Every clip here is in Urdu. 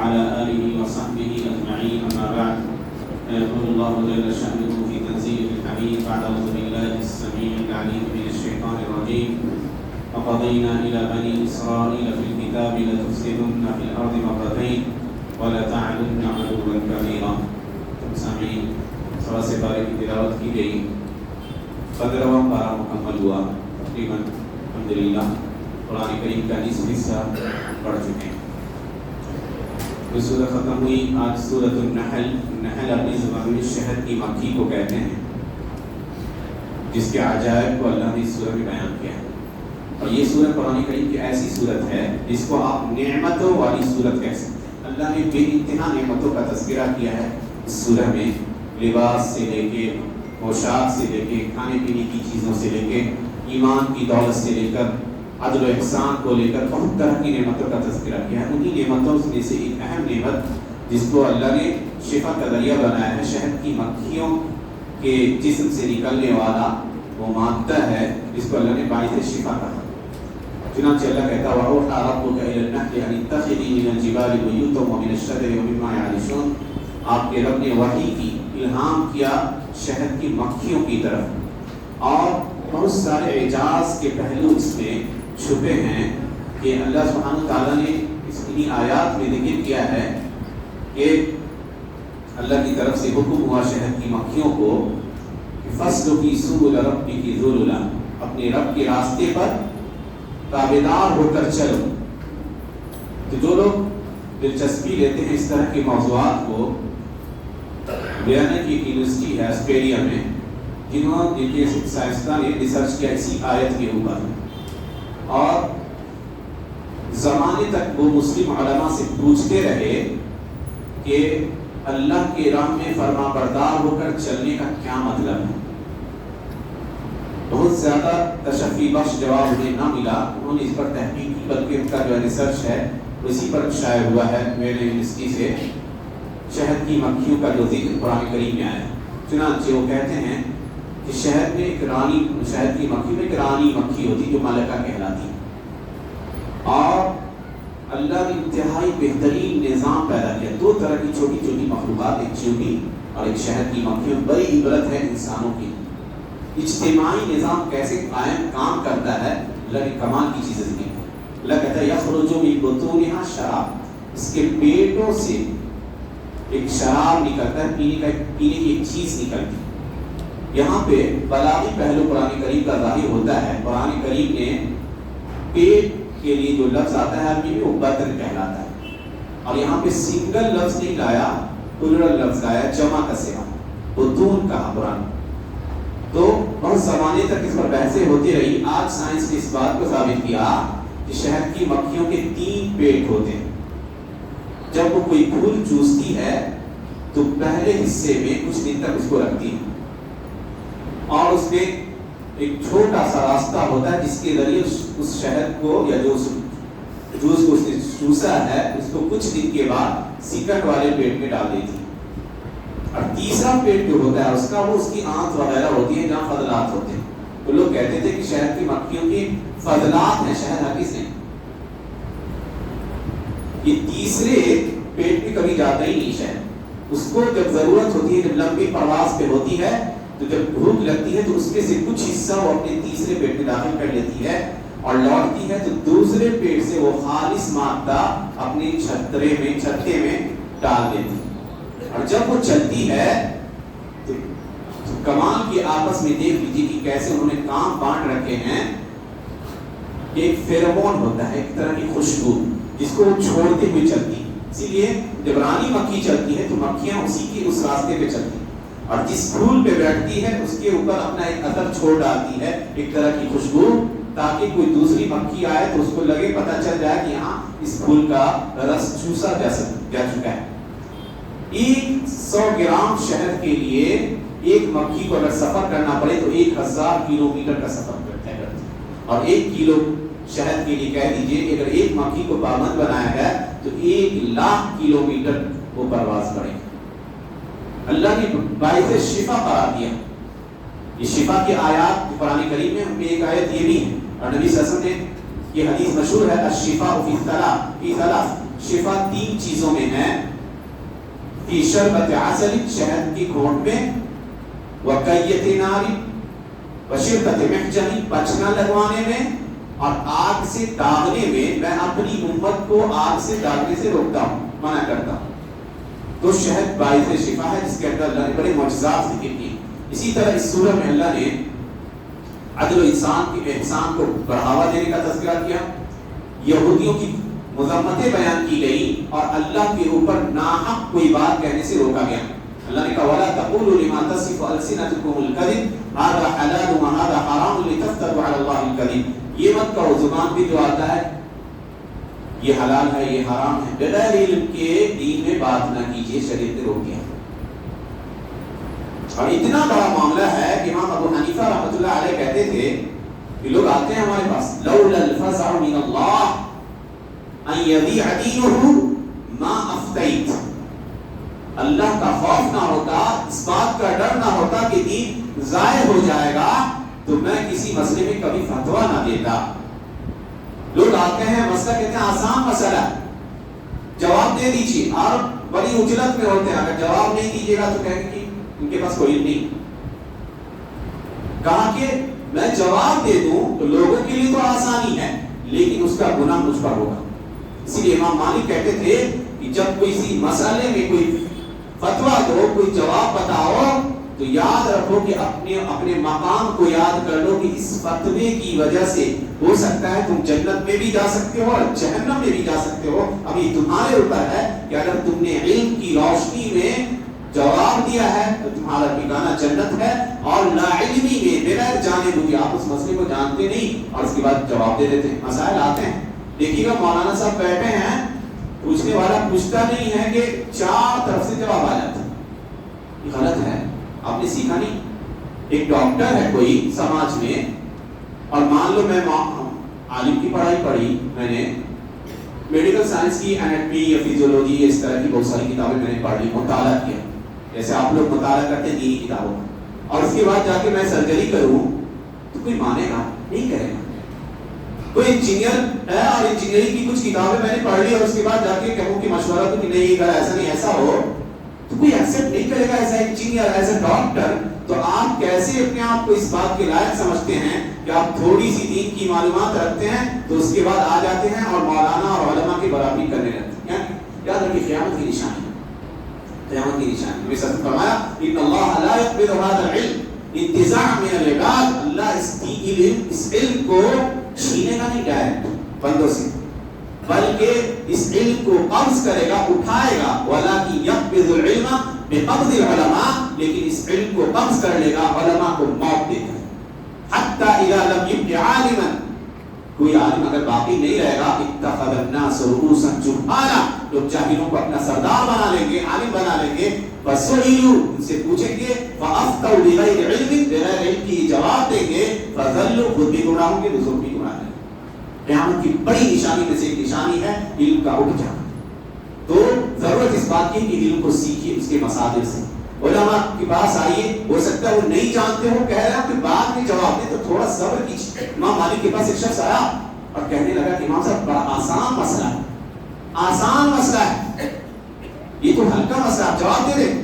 وعلى آله وصحبه أجمعين، أما بعد. يقول الله جل شأنه في تنزيله الحميد بعد أعوذ بالله السميع العليم من الشيطان الرجيم: وقضينا إلى بني إسرائيل في الكتاب لتفسدن في الأرض مرتين ولتعلن علوا كبيرا. سامعین، سوا سے پارے کی تلاوت کی گئی، 15واں پارہ مکمل ہوا. تقریباً الحمدللہ قرآن کریم کا نصف حصہ پڑھ چکے ہیں. یہ سورہ ختم ہوئی. آج سورۃ النحل. نحل اپنی زبان میں شہد کی مکھی کو کہتے ہیں، جس کے عجائب کو اللہ نے اس سورہ میں بیان کیا ہے. اور یہ سورہ قرآن کریم کی ایسی سورت ہے جس کو آپ نعمتوں والی سورت کہہ سکتے ہیں. اللہ نے بے انتہا نعمتوں کا تذکرہ کیا ہے اس سورہ میں، لباس سے لے کے پوشاک سے لے کے کھانے پینے کی چیزوں سے لے کے ایمان کی دولت سے لے کر عدل و احسان کو لے کر بہت طرح کی نعمتوں کا تذکرہ کیا ہے. انہی نعمتوں میں سے ایک اہم نعمت جس کو اللہ نے شفا کا ذریعہ بنایا ہے، شہد کی مکھیوں کے جسم سے نکلنے والا وہ مادہ ہے جس کو اللہ نے باعث شفا کہا. چنانچہ اللہ کہتا ہے وَأَوْحَىٰ رَبُّكَ إِلَى النَّحْلِ أَنِ اتَّخِذِي مِنَ الْجِبَالِ بُيُوتًا وَمِنَ الشَّجَرِ وَمِمَّا يَعْرِشُونَ. آپ کے رب نے وحی کی، الہام کیا شہد کی مکھیوں کی طرف، اور بہت سارے اعجاز کے پہلو اس میں چھپے ہیں کہ اللہ سبحانہ تعالیٰ نے انہی آیات میں ذکر کیا ہے کہ اللہ کی طرف سے حکم ہوا شہد کی مکھیوں کو فَاسْلُكِي سُبُلَ رَبِّكِ ذُلُلًا، اپنے رب کے راستے پر تابعدار ہو کر چلو. تو جو لوگ دلچسپی لیتے ہیں اس طرح کے موضوعات کو، بیانک ایک یونیورسٹی ہے آسٹریلیا میں، جن کے سائنسداں نے ریسرچ کیا اسی آیت کے اوپر، اور زمانے تک وہ مسلم علماء سے پوچھتے رہے کہ اللہ کے راہ میں فرما بردار ہو کر چلنے کا کیا مطلب ہے. بہت زیادہ تشفی بخش جواب انہیں نہ ملا. انہوں نے اس پر تحقیق کی، بلکہ ان کا جو ریسرچ ہے اسی پر شائع ہوا ہے میرے یونیورسٹی سے، شہد کی مکھیوں کا جو ذکر قرآن کریم میں آیا ہے. چنانچہ وہ کہتے ہیں کہ شہد کی مکھی میں ایک رانی مکھی ہوتی جو ملکہ کہلاتی، اور اللہ نے انتہائی بہترین نظام پیدا کیا. دو طرح کی چھوٹی چھوٹی مخلوقات، ایک چیونٹی اور ایک شہد کی مکھی. بڑی عبرت ہے انسانوں کی، اجتماعی نظام کیسے کام کرتا ہے. اللہ نے کمال کی چیزیں ذکر کی. اللہ کہتا ہے یخرج من بطونها شراب، اس کے پیٹوں سے ایک شراب نکلتا ہے، پینے کی ایک چیز نکلتی. یہاں پہ بلاغی پہلو قرآن کریم کا ظاہر ہوتا ہے. قرآن کریم نے پیٹ کے لیے جو لفظ آتا ہے عربی میں وہ بطن کہلاتا ہے، اور یہاں پہ سنگل لفظ نہیں لایا، پلورل لفظ لایا، جمع کا صیغہ بطون کہا قرآن. تو بہت زمانے تک اس پر بحثیں ہوتی رہی. آج سائنس نے اس بات کو ثابت کیا کہ شہد کی مکھیوں کے 3 پیٹ ہوتے ہیں. جب وہ کوئی پھول چوستی ہے تو پہلے حصے میں کچھ دن تک اس کو رکھتی ہے، اور اس میں ایک چھوٹا سا راستہ ہوتا ہے جس کے ذریعے اس شہد کو یا جو جوس کو اس نے چوسا ہے اس کو کچھ دن کے بعد سیکنڈ والے پیٹ میں ڈال دیتی. اور تیسرا پیٹ جو ہوتا ہے اس کا وہ اس کی آنت وغیرہ ہوتی ہے جہاں فضلات ہوتے ہیں. تو لوگ کہتے تھے کہ شہد کی مکھیوں کی فضلات ہیں، شہد ہرگز نہیں. یہ تیسرے پیٹ میں کبھی جاتا ہی نہیں شہد. اس کو جب ضرورت ہوتی ہے، جب لمبی پرواز پہ ہوتی ہے، تو جب بھوک لگتی ہے تو اس میں سے کچھ حصہ وہ اپنے تیسرے پیٹ میں داخل کر لیتی ہے، اور لوٹتی ہے تو دوسرے پیٹ سے وہ خالص مادہ اپنے چھتے میں ڈال دیتی ہے. اور جب وہ چلتی ہے تو کمال کی آپس میں دیکھ لیجیے کہ کیسے انہوں نے کام بانٹ رکھے ہیں. ایک فیرومون ہوتا ہے، ایک طرح کی خوشبو جس کو وہ چھوڑتے ہوئے چلتی. اسی لیے جب رانی مکھی چلتی ہے تو مکھیاں اسی کی اس راستے پہ چلتی، اور جس پھول پہ بیٹھتی ہے اس کے اوپر اپنا ایک اثر چھوڑ ڈالتی ہے، ایک طرح کی خوشبو، تاکہ کوئی دوسری مکھی آئے تو اس کو لگے، پتہ چل جائے کہ یہاں اس پھول کا رس چوسا جا چکا ہے. 100 گرام شہد کے لیے ایک مکھی کو اگر سفر کرنا پڑے تو 1000 کلومیٹر کا سفر طے کرتی ہے. اور 1 کلو شہد کے لیے کہہ دیجئے کہ اگر ایک مکھی کو پابند بنایا گیا تو 1,00,000 کلومیٹر وہ پرواز کرے. اللہ نے باعث شفا قرار دیا. یہ شفا کی آیات قرآن کریم میں ایک آیت یہ بھی ہے، اور نبی صلی اللہ علیہ وسلم نے یہ حدیث مشہور ہے الشفاء فی ثلاث شفا 3 چیزوں میں ہے، فی شربت عسل، شہد کی گھونٹ میں، وقیت نار، وشربت محجن، پچنا لگوانے میں، اور آگ سے داغنے میں۔ میں اپنی امت کو آگ سے داغنے سے روکتا ہوں، منع کرتا ہوں۔ تو شہد باعث شفا ہے، جس کے اندر اللہ نے بڑے معجزات ذکر کیے۔ اسی طرح اس سورہ میں اللہ نے عدل و احسان کو بڑھاوا دینے کا تذکرہ کیا، یہودیوں کی مذمتیں بیان کی گئی، اور اللہ کے اوپر ناحق کوئی بات کہنے سے روکا گیا۔ اللہ نے کہا وَلَا تَقُولُوا لِمَا تَصِفُ أَلْسِنَتُكُمُ الْكَذِبَ هَذَا حَلَالٌ وَهَذَا حَرَامٌ لِتَفْتَرُوا عَلَى اللَّهِ الْكَذِبَ۔ یہ مت کہو، زبان بھی جو آتا ہے یہ حلال ہے یہ حرام ہے، بغیر علم کے دین میں بات نہ کیجیے، شریعت نے روک دیا۔ اور اتنا بڑا معاملہ ہے کہ امام ابو حنیفہ رحمۃ اللہ علیہ کہتے تھے کہ لوگ آتے ہیں ہمارے پاس، لولا الفزع من اللہ ان یضیع دینہ ما افتیت، اللہ کا خوف نہ ہوتا، اس بات کا ڈر نہ ہوتا کہ دین ضائع ہو جائے گا تو میں کسی مسئلے میں کبھی فتویٰ نہ دیتا۔ لوگ آتے ہیں، مسئلہ کہتے ہیں آسان مسئلہ، جواب دے دیجیے، اور بڑی اجلت میں ہوتے ہیں، اگر جواب نہیں دیجیے گا تو کہیں گے کہ ان کے پاس کوئی نہیں۔ کہا کہ میں جواب دے دوں تو لوگوں کے لیے تو آسانی ہے، لیکن اس کا گناہ مجھ پر ہوگا۔ اسی لیے امام مالک کہتے تھے کہ جب کسی مسئلے میں کوئی فتویٰ دو، کوئی جواب بتاؤ، تو یاد رکھو کہ اپنے مقام کو یاد کر لو کہ اس فتوے کی وجہ سے ہو سکتا ہے تم جنت میں بھی جا سکتے ہو اور جہنم میں بھی جا سکتے ہو۔ ابھی تمہارے اوپر ہے کہ اگر تم نے علم کی روشنی میں جواب دیا ہے تو تمہارا ٹھکانہ جنت ہے، اور لا علمی میں بغیر جانے بوجھے آپ اس مسئلے کو جانتے نہیں اور اس کے بعد جواب دے دیتے ہیں۔ مسائل آتے ہیں، دیکھیے گا مولانا صاحب بیٹھے ہیں، پوچھنے والا پوچھتا نہیں ہے کہ 4 طرف سے جواب آ جاتا ہے، یہ غلط ہے، آپ نے سیکھا نہیں۔ ایک ڈاکٹر ہے کوئی سماج میں، اور مان لو میں عالم کی پڑھائی پڑھی، میں نے میڈیکل سائنس کی اینٹمی یا فیزیولوجی اس طرح کی بہت ساری کتابیں میں نے پڑھ لی، مطالعہ کیا جیسے آپ لوگ مطالعہ کرتے ہیں دینی کتابوں کا، اور اس کے بعد جا کے میں سرجری کروں تو کوئی مانے گا نہیں، کرے گا۔ کوئی انجینئر ہے اور انجینئرنگ کی کچھ کتابیں میں نے پڑھ لی، اور اس کے بعد جا کے کہوں کہ مشورہ تو کہ نہیں یہ ایسا نہیں ایسا ہو، تو کوئی ایکسپٹ نہیں کرے گا as a engineer, as a doctor. تو آپ کیسے اپنے آپ کو اس بات کے لائق سمجھتے ہیں کہ آپ تھوڑی سی دین کی معلومات رکھتے ہیں تو اس کے بعد آ جاتے ہیں اور مولانا اور علماء کی برابری کرنے لگتے ہیں؟ یاد رکھیے قیامت کی نشانی، قیامت کی نشانی۔ نبی صلی اللہ علیہ وسلم فرمایا ان اللہ لا يقبض هذا العلم انتزاع من العباد، اللہ اس علم کو چھینے گا نہیں ڈائریکٹ بندوں سے، بلکہ اس علم کو قبض کرے گا، اٹھائے گا۔ ولكن يقبض العلم بقبض العلماء، لیکن اس علم کو قبض کر لے گا علماء کو موت دے کر۔ حتى اذا لم يبق عالما، کوئی عالم اگر باقی نہیں رہے گا، اتخذ الناس رؤوسا جهالا، لوگ جاہلوں کو اپنا سردار بنا لیں گے، عالم بنا لیں گے، فسئلوا، ان سے پوچھیں گے، فافتوا بغیر علم، بغیر علم کی جواب دیں گے، فضلوا، خود بھی گمراہ ہوں گے، دوسروں بھی گمراہ ہیں۔ قیامت کی بڑی نشانی میں سے ایک نشانی ہے علم کا اٹھ جانا۔ تو ضرورت اس بات کی کہ علم کو سیکھیے اس کے مصادر سے۔ علماء کے پاس آئیے، ہو سکتا ہے وہ نہیں جانتے ہو، کہہ رہے ہیں کہ بعد میں جواب دیں، تو تھوڑا صبر کیجیے۔ امام مالک کے پاس ایک شخص آیا اور کہنے لگا کہ امام صاحب بڑا آسان مسئلہ ہے، آسان مسئلہ ہے، یہ تو ہلکا مسئلہ، آپ جواب دے دیں۔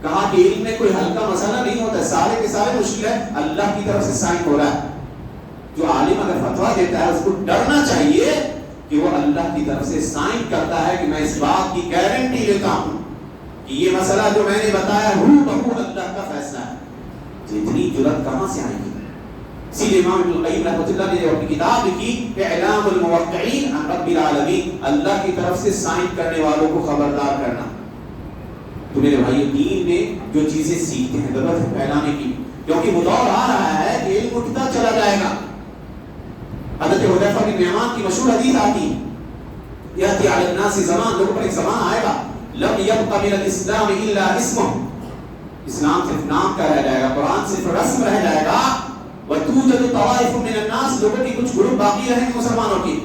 کہا کہ علم میں کوئی ہلکا مسئلہ نہیں ہوتا، سارے کے سارے مشکل ہے، اللہ کی طرف سے سائن ہو رہا ہے۔ جو عالم اگر فتویٰ دیتا ہے اس کو ڈرنا چاہیے کہ وہ اللہ کی طرف سے سائن کرتا ہے کہ میں اس بات کی گارنٹی لیتا ہوں کہ یہ مسئلہ جو میں نے بتایا ہو بہو اللہ کا فیصلہ ہے۔ اتنی جرأت کہاں سے آئے گی؟ اسی لیے امام ابن القیم رحمۃ اللہ نے اپنی کتاب لکھی اعلام الموقعین عن رب العالمین، اللہ کی طرف سے سائن کرنے والوں کو خبردار کرنا۔ تو میرے بھائی دین میں جو چیزیں سیکھتے ہیں ضرورت ہے پھیلانے کی، کیونکہ وہ دور آ رہا ہے کہ علم اٹھتا چلا جائے گا۔ حضرت حذیفہ بن یمان کی مشہور حدیث آتی ہے، یاتی علی الناس زمان، لوگوں پر ایک زمان آئے گا، لم یبق من الاسلام الا اسمہ، اسلام صرف نام کا رہ جائے گا، قرآن صرف رسم رہ جائے گا، وتوجد طوائف من الناس، لوگوں کی کچھ گروپ باقی رہیں گے مسلمانوں کی،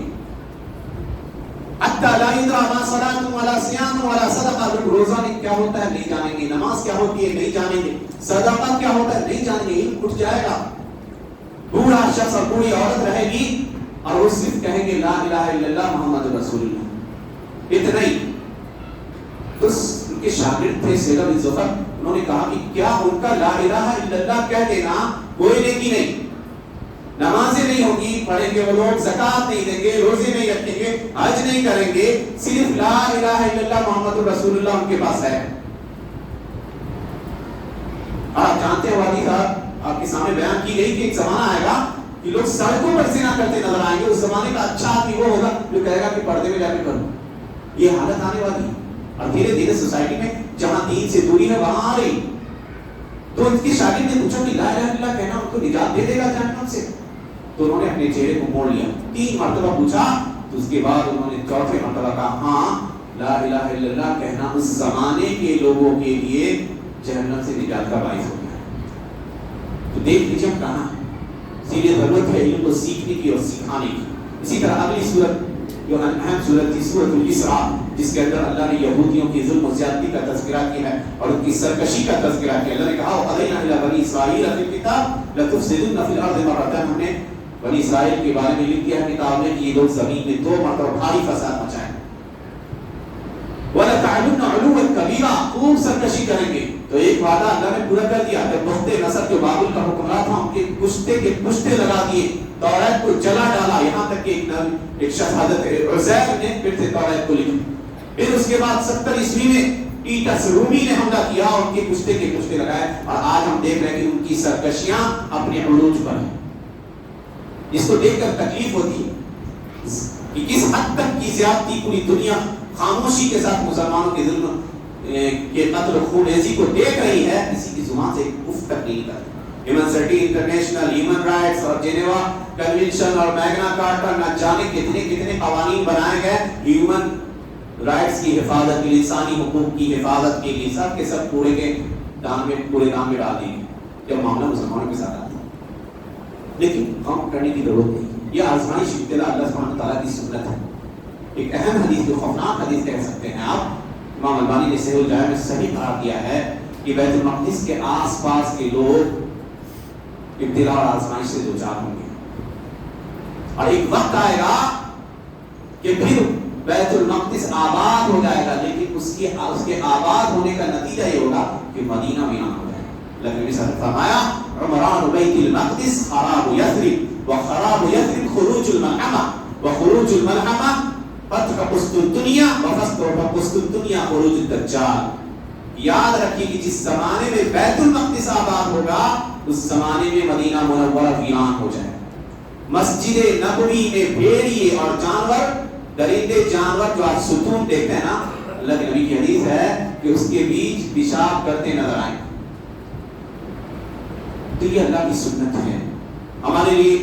حتی لا یدری ما صلاۃ ولا صیام ولا صدقہ، لوگ روزہ کیا ہوتا ہے نہیں جانیں گے، نماز کیا ہوتی ہے نہیں جانیں گے، صدقہ کیا ہوتا ہے نہیں جانیں گے، علم اٹھ جائے گا۔ بوڑھا شخص اور بوڑھی عورت رہے گی اور وہ صرف کہیں گے لا الہ الا اللہ محمد رسول اللہ، اتنا ہی. تو ان کے شاگرد تھے سیدہ بن ظفر, انہوں نے کہا کہ کیا ان کا لا الہ الا اللہ کہہ دینا کوئی نیکی نہیں, نمازیں نہیں ہوگی پڑھیں گے وہ لوگ, زکات نہیں دیں گے, روزے نہیں رکھیں گے, حج نہیں کریں گے, صرف لا الہ الا اللہ محمد رسول اللہ ان کے پاس ہے. آپ جانتے ہیں والد صاحب, آپ کے سامنے بیان کی گئی کہ ایک زمانہ آئے گا کہ لوگ سڑکوں پر زنا کرتے نظر آئیں گے. اس زمانے کا اچھا آدمی وہ ہوگا جو کہے گا کہ پردے میں جا کے کروں. یہ حالت آنے والی ہے, اور دھیرے دھیرے سوسائٹی میں جہاں دین سے دوری ہے وہاں آ رہی. تو ان کی شاگرد نے پوچھا کہ لا الہ الا اللہ کہنا ان کو نجات دے دے گا جہنم سے؟ تو انہوں نے اپنے چہرے کو موڑ لیا, 3 مرتبہ پوچھا, تو اس کے بعد انہوں نے 4تھے مرتبہ کہا ہاں لا الہ الا اللہ کہنا اس زمانے کے لوگوں کے لیے جہنم سے نجات کا باعث ہو گیا. تو دیکھ لیجیے ہم کہاں ہیں. سیدھی ضرورت ہے علم کو سیکھنے کی اور سکھانے کی. اسی طرح اگلی صورت جو اہم صورت تھی سورۃ الاسراء, جس کے اندر اللہ نے یہودیوں کی ظلم و زیادتی کا تذکرہ کیا ہے اور ان کی سرکشی کا تذکرہ کیا. اللہ نے کہا وَقَضَيْنَا إِلَىٰ بَنِي إِسْرَائِيلَ فِي الْكِتَابِ لَتُفْسِدُنَّ فِي الْأَرْضِ مَرَّتَيْنِ. ہم نے بنی اسرائیل کے بارے میں لکھ دیا ہے کتاب میں کہ یہ لوگ زمین میں 2 مرتبہ بھاری فساد مچائیں. وَلَتَعْلُنَّ عُلُوًّا كَبِيرًا, خوب سرکشی کریں گے. تو ایک وعدہ اللہ نے پورا کر دیا. جب بخت نصر جو بابل کا حکمران تھا, ان کے پشتے لگا دیے, توریت کو جلا ڈالا, یہاں تک کہ ایک شخص حضرت عزیر نے پھر سے توریت کو لکھی. پھر اس کے بعد 70 عیسوی میں ٹیٹس رومی نے حملہ کیا اور ان کے پشتے لگائے, اور آج ہم دیکھ رہے ہیں کہ ان کی سرکشیاں اپنے عروج پر ہیں. جس کو دیکھ کر تکلیف ہوتی ہے کہ کس حد تک کی زیادتی پوری دنیا خاموشی کے ساتھ مسلمانوں کے ظلم کے قتل و خون ریزی کو دیکھ رہی ہے, کسی کی زبان سے اف تک نہیں کرتی. ہیومن انٹرنیشنل ہیومن رائٹس اور جنیوا کنونشن اور میگنا کارٹا نہ جانے کتنے قوانین بنائے گئے ہیومن رائٹس کی حفاظت کے لیے, انسانی حقوق کی حفاظت کے لیے, سب کے سب پورے دام میں ڈال دیں گے جب معاملہ مسلمانوں کے ساتھ آتا ہے. لیکن غم کرنے کی ضرورت نہیں. یہ آزمائش ابتلا اللہ سبحانہ تعالیٰ کی سنت ہے. ایک اہم حدیث, جو خوفناک حدیث کہہ سکتے ہیں آپ, امام البانی نے صحیح الجامع میں صحیح قرار دیا ہے کہ بیت المقدس کے آس پاس کے لوگ ابتلا اور آزمائش سے دوچار ہوں گے, اور ایک وقت آئے گا کہ پھر بیت المقدس آباد ہو جائے گا, لیکن اس کے آباد ہونے کا نتیجہ یہ ہوگا کہ مدینہ ویران ہو جائے گا. اللہ نے فرمایا عمران بیت المقدس خراب یثرب وخراب یثرب خروج الملحمہ وخروج الملحمہ فتح قسط الدنیا وفتح قسط الدنیا خروج الدجال. یاد رکھیے کہ جس زمانے میں بیت المقدس آباد ہوگا اس زمانے میں مدینہ منورہ ویران ہو جائے گا. مسجد نبوی میں بھیڑیے اور جانور, درندے جانور جو آج ستون دیکھتے ہیں نا, اللہ کے نبی کی حدیث ہے کہ اس کے بیچ پیشاب کرتے نظر آئیں. تو یہ اللہ کی سنت ہے. ہمارے لیے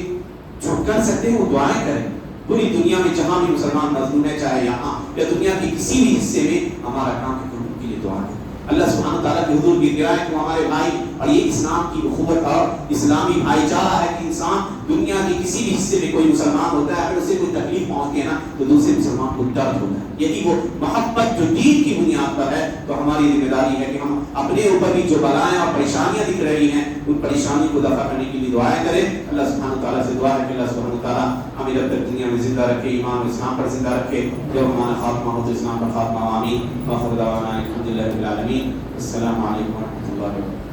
جو کر سکتے ہیں وہ دعائیں کریں. پوری دنیا میں جہاں بھی مسلمان مظلوم ہے, چاہے یہاں یا دنیا کے کسی بھی حصے میں, ہمارا کام ہے کہ ان کے لیے دعا کریں. اللہ سبحانہ تعالیٰ کے حضور کی گرائے کہ ہمارے بھائی, اور یہ اسلام کی اخوت اور اسلامی بھائی چارہ ہے کہ انسان دنیا کے کسی بھی حصے میں کوئی مسلمان ہوتا ہے, اگر اسے کوئی تکلیف پہنچتی ہے نا تو دوسرے مسلمان کو درد ہوتا ہے. یہی وہ محبت جو دین کی بنیاد پر ہے. تو ہماری ذمہ داری ہے کہ ہم اپنے اوپر بھی جو بلائیں اور پریشانیاں دکھ رہی ہیں ان پریشانیوں کو دفع کرنے کے لیے دعائیں کریں. اللہ سبحانہ تعالیٰ سے دعا ہے کہ اللہ سبحانہ تعالیٰ ہمیں جب تک دنیا میں زندہ رکھے, ایمان اسلام پر زندہ رکھے, جب ہمارا خاتمہ ہو تو اسلام پر خاتمہ. آمین. وآخر دعوانا الحمد للہ رب العالمین. السلام علیکم ورحمۃ اللہ وبرکاتہ.